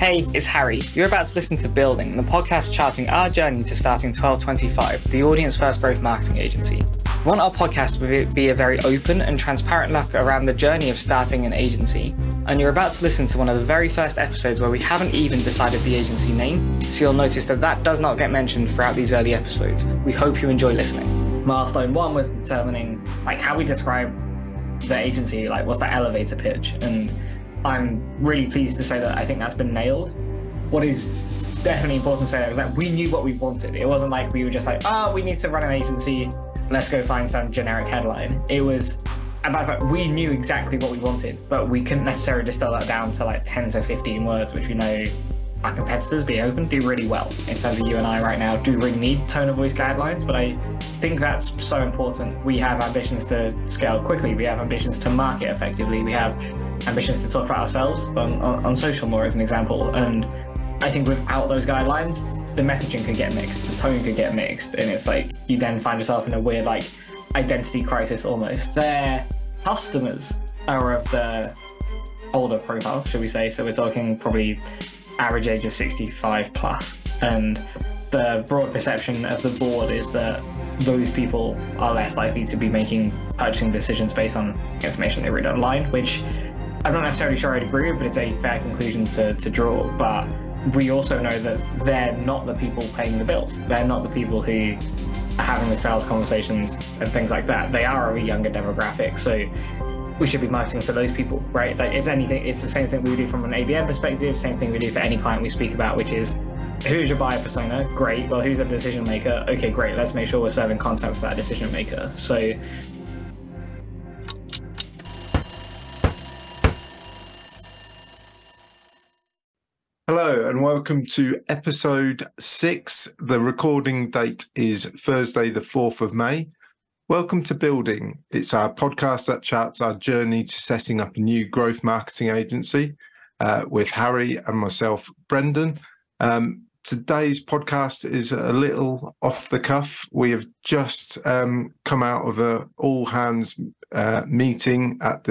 Hey, it's Harry. You're about to listen to Building, the podcast charting our journey to starting 1225, the audience first growth marketing agency. We want our podcast to be a very open and transparent look around the journey of starting an agency. And you're about to listen to one of the very first episodes where we haven't even decided the agency name, so you'll notice that does not get mentioned throughout these early episodes. We hope you enjoy listening. Milestone 1 was determining how we describe the agency, what's the elevator pitch, and I'm really pleased to say that I think that's been nailed. What is definitely important to say is that we knew what we wanted. It wasn't like we were just we need to run an agency, let's go find some generic headline. It was about the fact we knew exactly what we wanted, but we couldn't necessarily distill that down to 10 to 15 words, which we know our competitors, being open, do really well. In terms of you and I right now, do really need tone of voice guidelines, but I think that's so important. We have ambitions to scale quickly. We have ambitions to market effectively. We have ambitions to talk about ourselves on social more, as an example. And I think without those guidelines, the messaging could get mixed, the tone could get mixed, and it's you then find yourself in a weird identity crisis almost. Their customers are of the older profile, should we say? So we're talking probably average age of 65 plus, and the broad perception of the board is that those people are less likely to be making purchasing decisions based on information they read online, which I'm not necessarily sure I'd agree with, but it's a fair conclusion to draw. But we also know that they're not the people paying the bills. They're not the people who are having the sales conversations and things like that. They are of a younger demographic, so we should be marketing to those people, right? It's the same thing we do from an ABM perspective, same thing we do for any client we speak about, which is, who's your buyer persona? Great. Well, who's the decision maker? Okay, great. Let's make sure we're serving content for that decision maker. So hello and welcome to episode 6. The recording date is Thursday, the 4th of May. Welcome to Building. It's our podcast that charts our journey to setting up a new growth marketing agency with Harry and myself, Brendan. Today's podcast is a little off the cuff. We have just come out of an all hands meeting at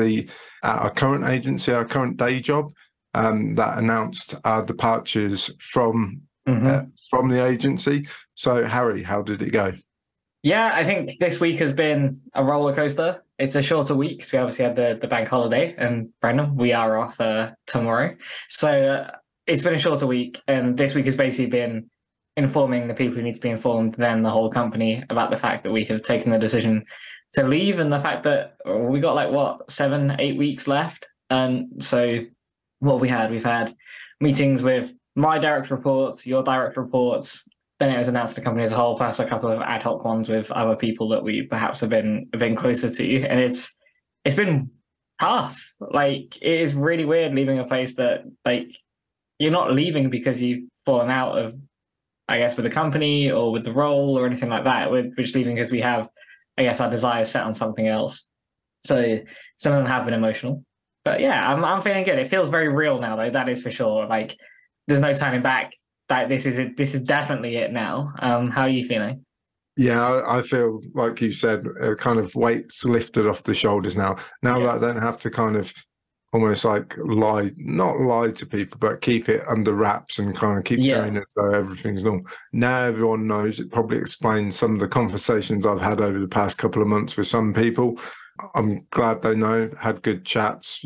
our current agency, our current day job, that announced our departures from the agency. So, Harry, how did it go? Yeah, I think this week has been a roller coaster. It's a shorter week because we obviously had the bank holiday, and Brendan, we are off tomorrow. So it's been a shorter week, and this week has basically been informing the people who need to be informed, then the whole company, about the fact that we have taken the decision to leave, and the fact that we got 7-8 weeks left. And so what have we had? We've had meetings with my direct reports, your direct reports. Then it was announced to the company as a whole, plus a couple of ad hoc ones with other people that we perhaps have been closer to. And it's been tough. It is really weird leaving a place that you're not leaving because you've fallen out of, I guess, with the company or with the role or anything like that. We're just leaving because we have, I guess, our desires set on something else. So some of them have been emotional. But yeah, I'm feeling good. It feels very real now, though. That is for sure. There's no turning back. This is it. This is definitely it now. How are you feeling? Yeah, I feel like you said, kind of weights lifted off the shoulders now. Now that I don't have to kind of almost not lie to people, but keep it under wraps and kind of keep going as though everything's normal. Now everyone knows. It probably explains some of the conversations I've had over the past couple of months with some people. I'm glad they know, had good chats.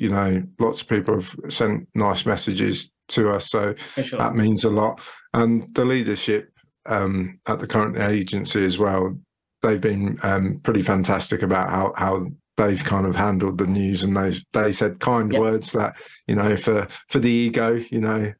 Lots of people have sent nice messages to us, so sure. That means a lot. And the leadership at the current agency as well, they've been pretty fantastic about how they've kind of handled the news, and they said kind words that for the ego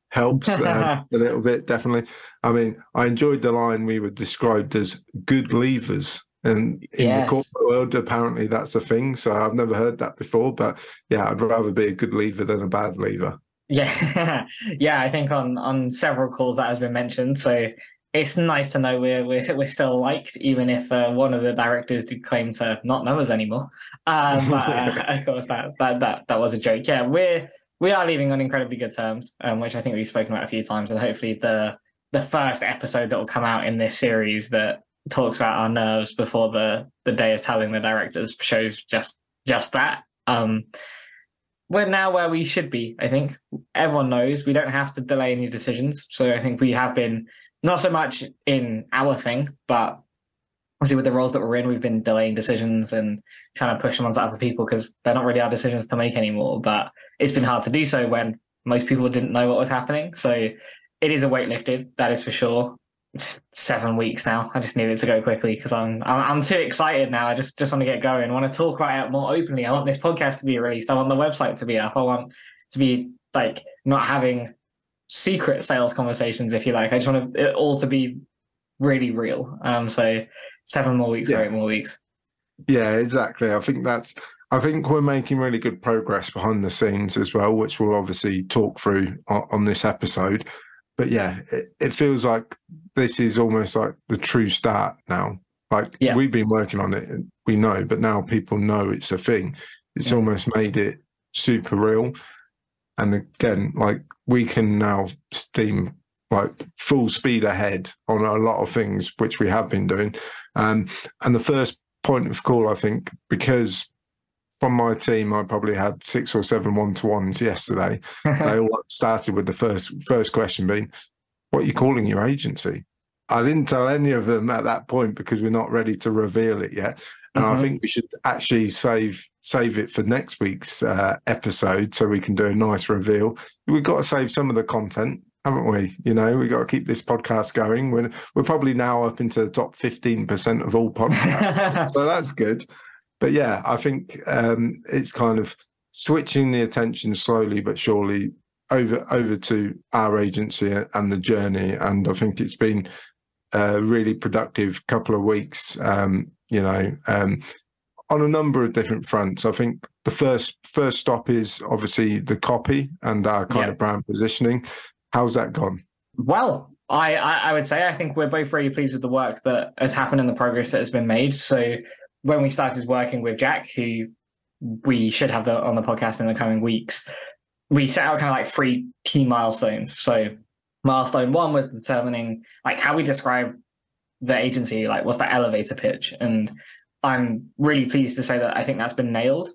helps a little bit, definitely. I mean, I enjoyed the line we were described as good leavers. And in the corporate world, apparently that's a thing. So I've never heard that before. But yeah, I'd rather be a good leaver than a bad leaver. Yeah, I think on several calls that has been mentioned. So it's nice to know we're still liked, even if one of the directors did claim to not know us anymore. But of course, that was a joke. Yeah, we are leaving on incredibly good terms, which I think we've spoken about a few times, and hopefully the first episode that will come out in this series that talks about our nerves before the day of telling the directors shows just that. we're now where we should be. I think everyone knows we don't have to delay any decisions. So I think we have been not so much in our thing, but obviously with the roles that we're in, we've been delaying decisions and trying to push them onto other people because they're not really our decisions to make anymore. But it's been hard to do so when most people didn't know what was happening. So it is a weight lifted, that is for sure. It's 7 weeks now. I just need it to go quickly because I'm too excited now. I just want to get going. I want to talk about it more openly. I want this podcast to be released. I want the website to be up. I want to be like not having secret sales conversations, if you like. I just want it all to be really real. So 7 more weeks or 8 more weeks. Yeah, exactly. I think we're making really good progress behind the scenes as well, which we'll obviously talk through on this episode. But yeah, it feels like this is almost like the true start now. Like we've been working on it, we know, but now people know it's a thing. It's almost made it super real. And again, like we can now steam like full speed ahead on a lot of things, which we have been doing. And the first point of call, I think, because from my team, I probably had 6 or 7 one-to-ones yesterday. They all started with the first question being, what are you calling your agency? I didn't tell any of them at that point because we're not ready to reveal it yet. And I think we should actually save it for next week's episode so we can do a nice reveal. We've got to save some of the content, haven't we? You know, we've got to keep this podcast going. We're probably now up into the top 15% of all podcasts. So that's good. But yeah, I think it's kind of switching the attention slowly but surely over to our agency and the journey. And I think it's been a really productive couple of weeks, on a number of different fronts. I think the first stop is obviously the copy and our kind of brand positioning. How's that gone? Well, I would say I think we're both really pleased with the work that has happened and the progress that has been made. So when we started working with Jack, who we should have on the podcast in the coming weeks, we set out kind of like 3 key milestones. So milestone 1 was determining like how we describe the agency, like what's the elevator pitch. And I'm really pleased to say that I think that's been nailed.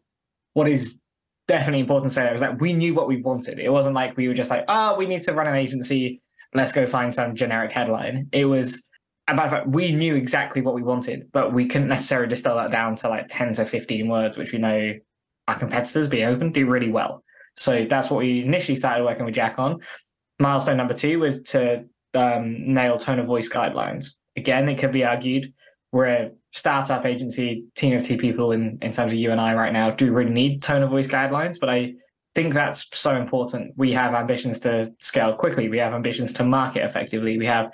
What is definitely important to say is that we knew what we wanted. It wasn't like we were just like, we need to run an agency. Let's go find some generic headline. It was about the fact we knew exactly what we wanted, but we couldn't necessarily distill that down to like 10 to 15 words, which we know our competitors, being open, do really well. So that's what we initially started working with Jack on. Milestone number 2 was to nail tone of voice guidelines. Again, it could be argued we're a startup agency, team of 2 people in terms of you and I right now, do really need tone of voice guidelines, but I think that's so important. We have ambitions to scale quickly. We have ambitions to market effectively. We have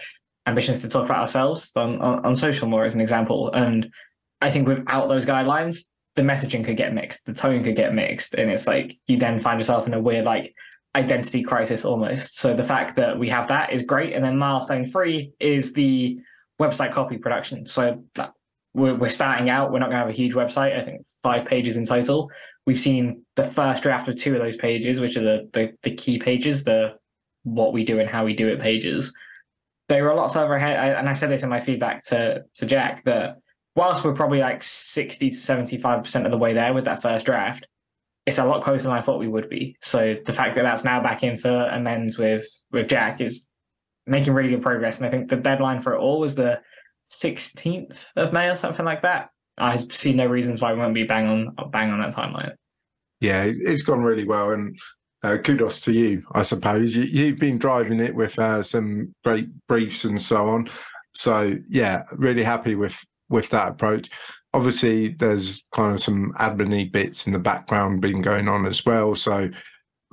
ambitions to talk about ourselves on social more, as an example. And I think without those guidelines, the messaging could get mixed, the tone could get mixed. And it's like you then find yourself in a weird like identity crisis almost. So the fact that we have that is great. And then milestone 3 is the website copy production. So we're starting out. We're not going to have a huge website. I think 5 pages in total. We've seen the first draft of 2 of those pages, which are the key pages, the what we do and how we do it pages. They were a lot further ahead. And I said this in my feedback to Jack, that whilst we're probably like 60 to 75% of the way there with that first draft, it's a lot closer than I thought we would be. So the fact that that's now back in for amends with Jack is making really good progress. And I think the deadline for it all was the 16th of May or something like that. I see no reasons why we won't be bang on that timeline. Yeah, it's gone really well. And kudos to you, I suppose. You've been driving it with some great briefs and so on. So yeah, really happy with that approach. Obviously, there's kind of some admin-y bits in the background been going on as well. So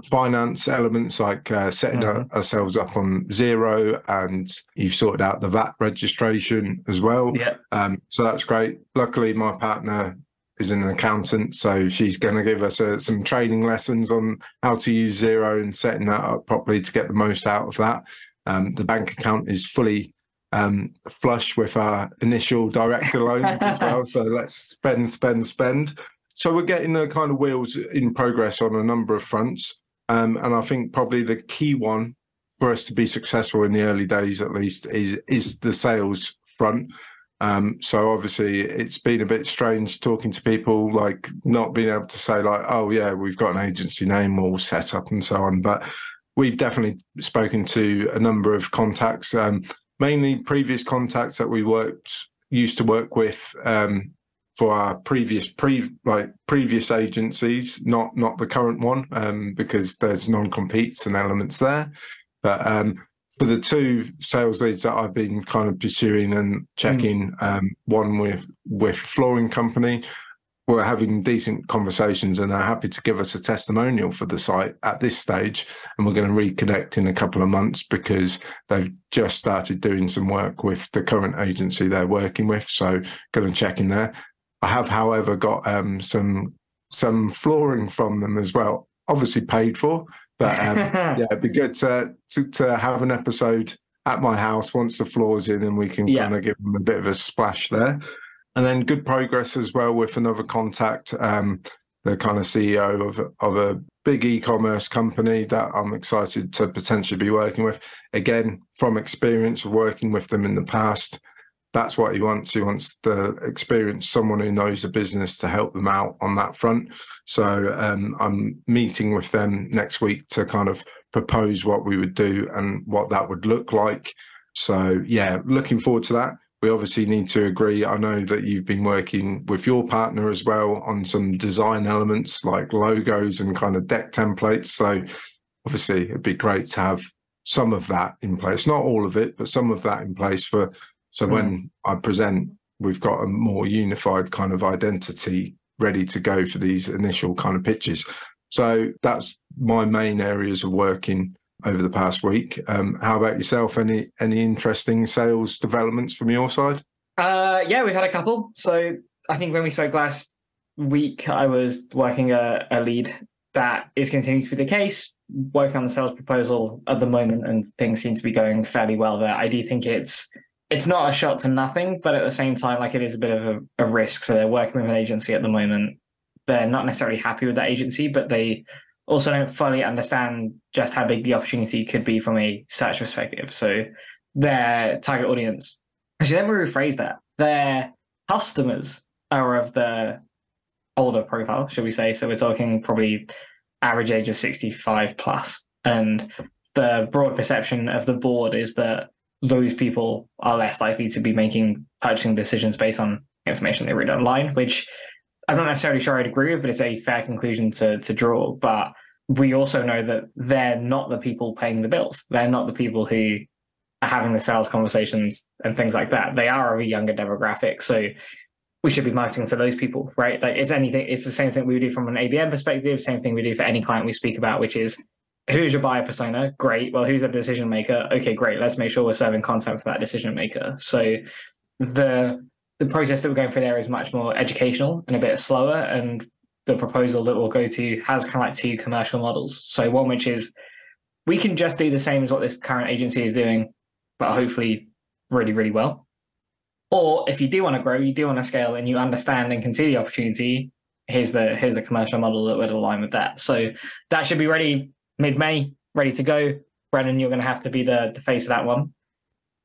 finance elements like setting ourselves up on Xero, and you've sorted out the VAT registration as well. Yeah. So that's great. Luckily, my partner is an accountant, so she's going to give us some training lessons on how to use Xero and setting that up properly to get the most out of that. The bank account is fully flush with our initial director loan as well. So let's spend. So we're getting the kind of wheels in progress on a number of fronts. And I think probably the key one for us to be successful in the early days, at least, is the sales front. So obviously it's been a bit strange talking to people, like not being able to say like, oh yeah, we've got an agency name all set up and so on. But we've definitely spoken to a number of contacts, mainly previous contacts that we used to work with for our previous agencies, not the current one, because there's non-competes and elements there. But for the two sales leads that I've been kind of pursuing and checking, one with flooring company, we're having decent conversations and they're happy to give us a testimonial for the site at this stage. And we're going to reconnect in a couple of months because they've just started doing some work with the current agency they're working with. So going to check in there. I have, however, got some flooring from them as well, obviously paid for. But yeah, it'd be good to have an episode at my house once the floor's in and we can kind of give them a bit of a splash there. And then good progress as well with another contact, the kind of CEO of a big e-commerce company that I'm excited to potentially be working with. Again, from experience of working with them in the past, that's what he wants. He wants to experience someone who knows the business to help them out on that front. So I'm meeting with them next week to kind of propose what we would do and what that would look like. So yeah, looking forward to that. We obviously need to agree. I know that you've been working with your partner as well on some design elements like logos and kind of deck templates. So obviously it'd be great to have some of that in place, not all of it, but some of that in place so when I present, we've got a more unified kind of identity ready to go for these initial kind of pitches. So that's my main areas of working over the past week. How about yourself? Any interesting sales developments from your side? Yeah, we've had a couple. So I think when we spoke last week, I was working a lead. That is continuing to be the case, working on the sales proposal at the moment, and things seem to be going fairly well there. I do think it's not a shot to nothing, but at the same time, like it is a bit of a risk. So they're working with an agency at the moment. They're not necessarily happy with that agency, but they also don't fully understand just how big the opportunity could be from a search perspective. So their target audience, actually, let me rephrase that. Their customers are of the older profile, should we say. So we're talking probably average age of 65 plus. And the broad perception of the board is that those people are less likely to be making purchasing decisions based on information they read online, which I'm not necessarily sure I'd agree with, but it's a fair conclusion to draw. But we also know that they're not the people paying the bills. They're not the people who are having the sales conversations and things like that. They are of a younger demographic. So we should be marketing to those people, right? Like it's the same thing we do from an ABM perspective, same thing we do for any client we speak about, which is, who's your buyer persona? Great. Well, who's the decision maker? Okay, great. Let's make sure we're serving content for that decision maker. So the process that we're going through there is much more educational and a bit slower. And the proposal that we'll go to has kind of like two commercial models. So one, which is we can just do the same as what this current agency is doing, but hopefully really, really well. Or if you do want to grow, you do want to scale, and you understand and can see the opportunity, here's the commercial model that would align with that. So that should be ready mid-May, ready to go. Brennan, you're going to have to be the face of that one.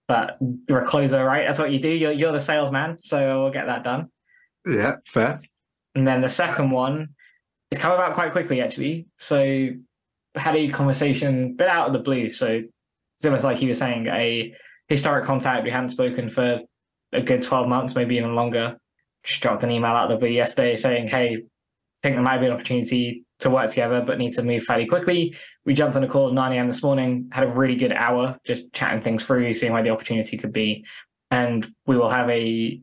But you're a closer, right? That's what you do. You're the salesman, so we'll get that done. Yeah, fair. And then the second one is come about quite quickly, actually. So had a conversation a bit out of the blue. So similar to like you were saying, a historic contact we hadn't spoken for a good 12 months, maybe even longer. Just dropped an email out of the blue yesterday saying, hey, I think there might be an opportunity to work together, but need to move fairly quickly. We jumped on a call at 9 a.m. this morning, had a really good hour, just chatting things through, seeing where the opportunity could be. And we will have a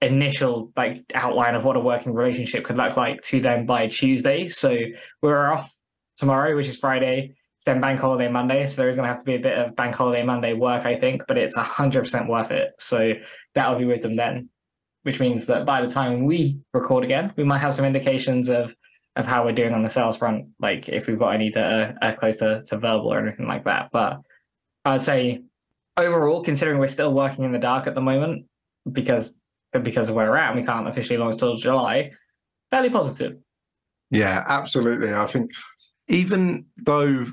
initial outline of what a working relationship could look like to them by Tuesday. So we're off tomorrow, which is Friday. It's then Bank Holiday Monday. So there's going to have to be a bit of Bank Holiday Monday work, I think, but it's 100% worth it. So that'll be with them then, which means that by the time we record again, we might have some indications of how we're doing on the sales front, like if we've got any that are close to verbal or anything like that. But I'd say overall, considering we're still working in the dark at the moment because of where we're at, and we can't officially launch till July, fairly positive. Yeah, absolutely. I think even though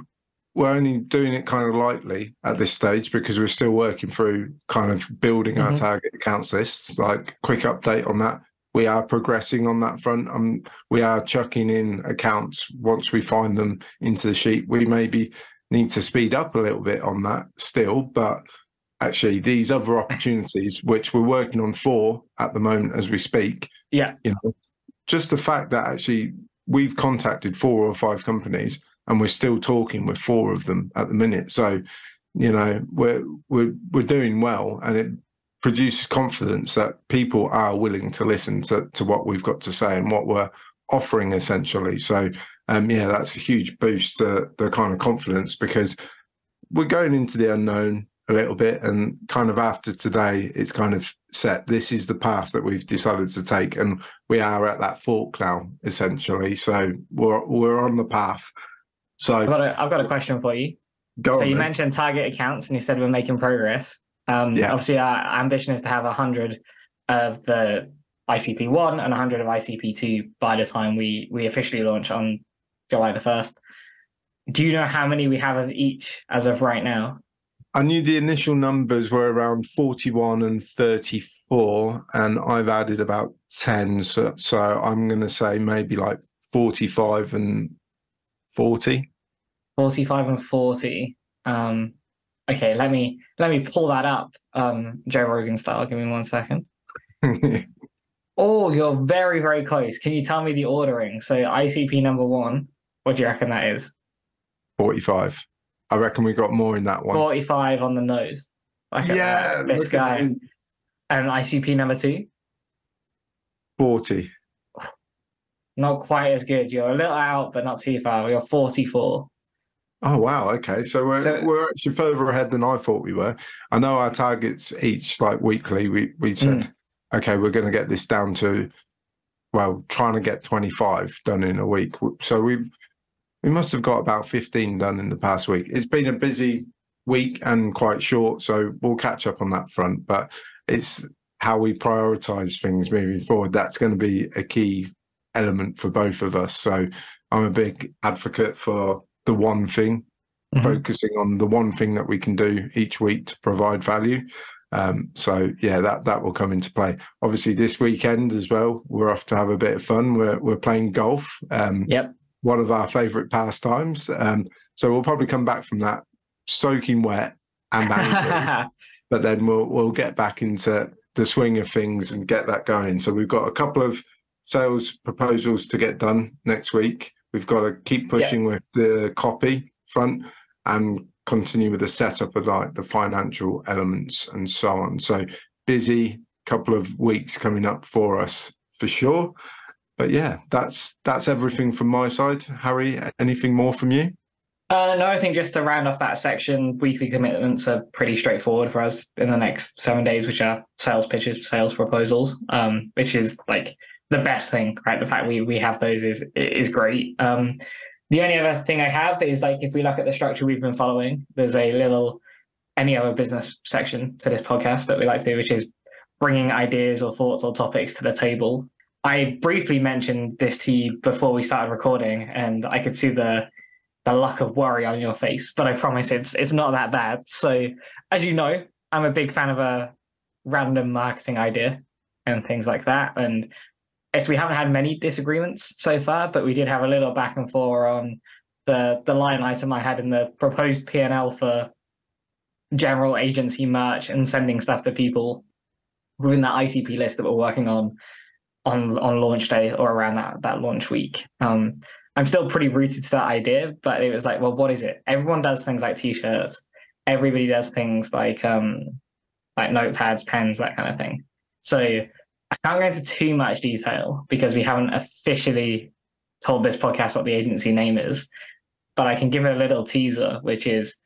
we're only doing it kind of lightly at this stage because we're still working through kind of building our target accounts lists. Like, quick update on that. We are progressing on that front. We are chucking in accounts once we find them into the sheet. We maybe need to speed up a little bit on that still, but actually these other opportunities, which we're working on 4 at the moment as we speak, just the fact that actually we've contacted 4 or 5 companies and we're still talking with 4 of them at the minute. So, we're doing well, and it produces confidence that people are willing to listen to what we've got to say and what we're offering essentially. So, that's a huge boost to the kind of confidence, because we're going into the unknown a little bit, and kind of after today, it's kind of set. This is the path that we've decided to take, and we are at that fork now, essentially. So we're on the path. So I've got a question for you. So you mentioned target accounts, and you said we're making progress. Obviously, our ambition is to have 100 of the ICP1 and 100 of ICP2 by the time we officially launch on July the 1st. Do you know how many we have of each as of right now? I knew the initial numbers were around 41 and 34, and I've added about 10. So I'm going to say maybe like 45 and 40. 45 and 40. Okay, let me pull that up, Joe Rogan style. Give me 1 second. Oh, you're very, very close. Can you tell me the ordering? So ICP number 1, what do you reckon that is? 45. I reckon we got more in that one. 45 on the nose. This guy. And ICP number 2? 40. Not quite as good. You're a little out, but not too far. You're 44. Oh, wow. Okay. So we're actually further ahead than I thought we were. I know our targets each, like weekly, we said, okay, we're going to get this down to, trying to get 25 done in a week. So we must have got about 15 done in the past week. It's been a busy week and quite short, so we'll catch up on that front. But it's how we prioritize things moving forward. That's going to be a key element for both of us. So I'm a big advocate for the one thing, focusing on the one thing that we can do each week to provide value. That will come into play. Obviously, this weekend as well, we're off to have a bit of fun. We're playing golf. One of our favourite pastimes. So we'll probably come back from that soaking wet and angry, but then we'll get back into the swing of things and get that going. So we've got a couple of sales proposals to get done next week. We've got to keep pushing with the copy front and continue with the setup of like the financial elements and so on. So busy couple of weeks coming up for us for sure. But yeah, that's everything from my side. Harry, anything more from you? No, I think just to round off that section, weekly commitments are pretty straightforward for us in the next 7 days, which are sales pitches, sales proposals, which is like the best thing, right? The fact we have those is great. The only other thing I have is like, if we look at the structure we've been following, there's a little any other business section to this podcast that we like to do, which is bringing ideas or thoughts or topics to the table. I briefly mentioned this to you before we started recording, and I could see the look of worry on your face, but I promise it's not that bad. So, as you know, I'm a big fan of a random marketing idea and things like that. And we haven't had many disagreements so far, but we did have a little back and forth on the line item I had in the proposed P&L for general agency merch and sending stuff to people within that ICP list that we're working on launch day or around that launch week. I'm still pretty rooted to that idea, but it was like, well, what is it? Everyone does things like t-shirts. Everybody does things like notepads, pens, that kind of thing. So I can't go into too much detail because we haven't officially told this podcast what the agency name is, but I can give it a little teaser, which is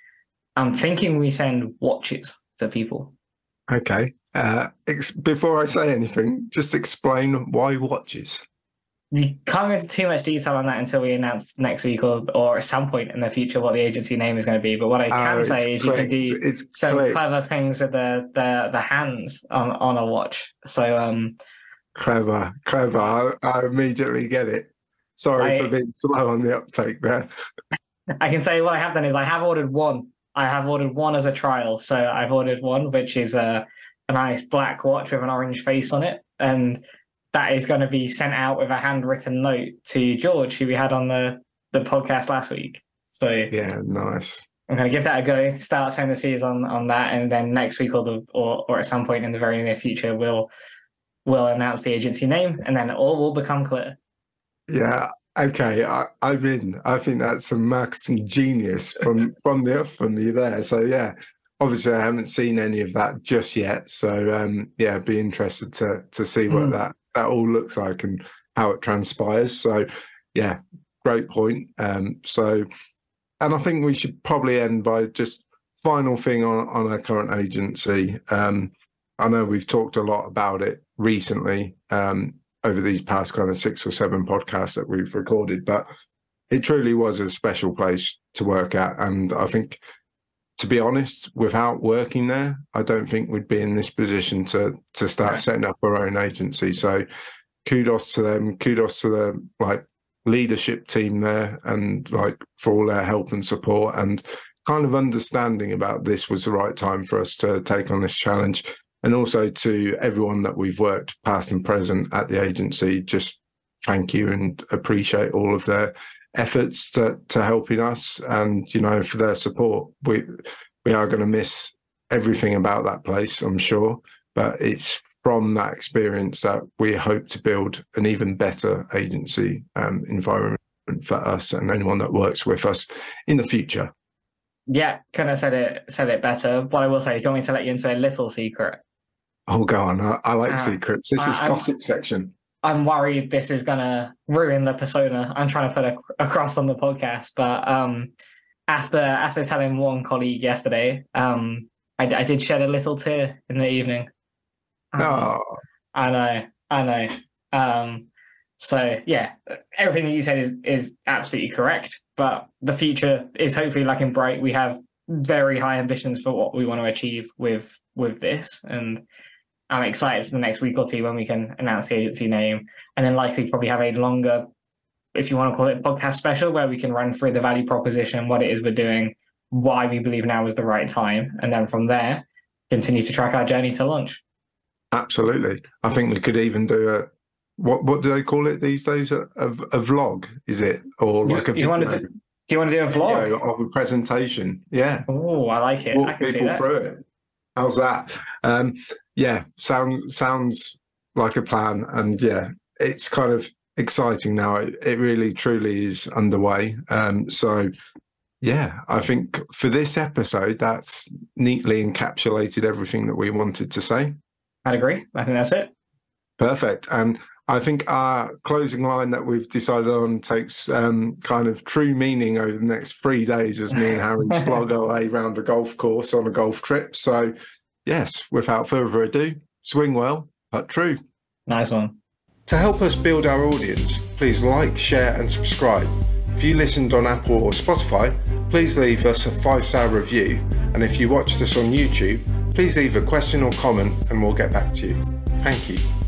I'm thinking we send watches to people. Okay. Before I say anything, just explain why watches. You can't go into too much detail on that until we announce next week or at some point in the future what the agency name is going to be. But what I can say is you can do some clever things with the hands on a watch. So clever. I immediately get it. Sorry for being slow on the uptake there. I can say what I have done is I have ordered one. I have ordered one as a trial. So I've ordered one, which is a nice black watch with an orange face on it. And that is going to be sent out with a handwritten note to George, who we had on the podcast last week. So yeah, nice. I'm going to give that a go, start sowing the seeds on that. And then next week or at some point in the very near future, we'll announce the agency name and then it all will become clear. Yeah. Okay, I'm in. I think that's some marketing genius from you there. So yeah, obviously I haven't seen any of that just yet. So yeah, be interested to see what that all looks like and how it transpires. So yeah, great point. So, and I think we should probably end by just final thing on our current agency. I know we've talked a lot about it recently. Over these past kind of 6 or 7 podcasts that we've recorded, but it truly was a special place to work at. And I think, to be honest, without working there, I don't think we'd be in this position to start setting up our own agency. So kudos to them, kudos to the leadership team there, and for all their help and support and kind of understanding about this was the right time for us to take on this challenge. And also to everyone that we've worked past and present at the agency, just thank you and appreciate all of their efforts to helping us and, for their support. We are going to miss everything about that place, I'm sure, but it's from that experience that we hope to build an even better agency environment for us and anyone that works with us in the future. Yeah, couldn't have said it better. What I will say is, do you want me to let you into a little secret? Oh, go on. I like secrets. This is gossip section. I'm worried this is going to ruin the persona I'm trying to put across on the podcast. But after telling one colleague yesterday, I did shed a little tear in the evening. Oh. I know. So, yeah, everything that you said is absolutely correct. But the future is hopefully looking bright. We have very high ambitions for what we want to achieve with this. And I'm excited for the next week or two when we can announce the agency name, and then likely probably have a longer, if you want to call it, podcast special where we can run through the value proposition, what it is we're doing, why we believe now is the right time, and then from there continue to track our journey to launch. Absolutely. I think we could even do what do they call it these days? A vlog, is it? Or like a video? Do you want to do a vlog? Of a presentation. Yeah. Oh, I like it. Walk I can people see that. through it. How's that? Yeah, sounds like a plan. And yeah, it's kind of exciting now. It really, truly is underway. So yeah, I think for this episode, that's neatly encapsulated everything that we wanted to say. I'd agree. I think that's it. Perfect. And I think our closing line that we've decided on takes kind of true meaning over the next 3 days as me and Harry slog our way around a golf course on a golf trip. So, yes, without further ado, swing well, but true. Nice one. To help us build our audience, please like, share and subscribe. If you listened on Apple or Spotify, please leave us a 5-star review. And if you watched us on YouTube, please leave a question or comment and we'll get back to you. Thank you.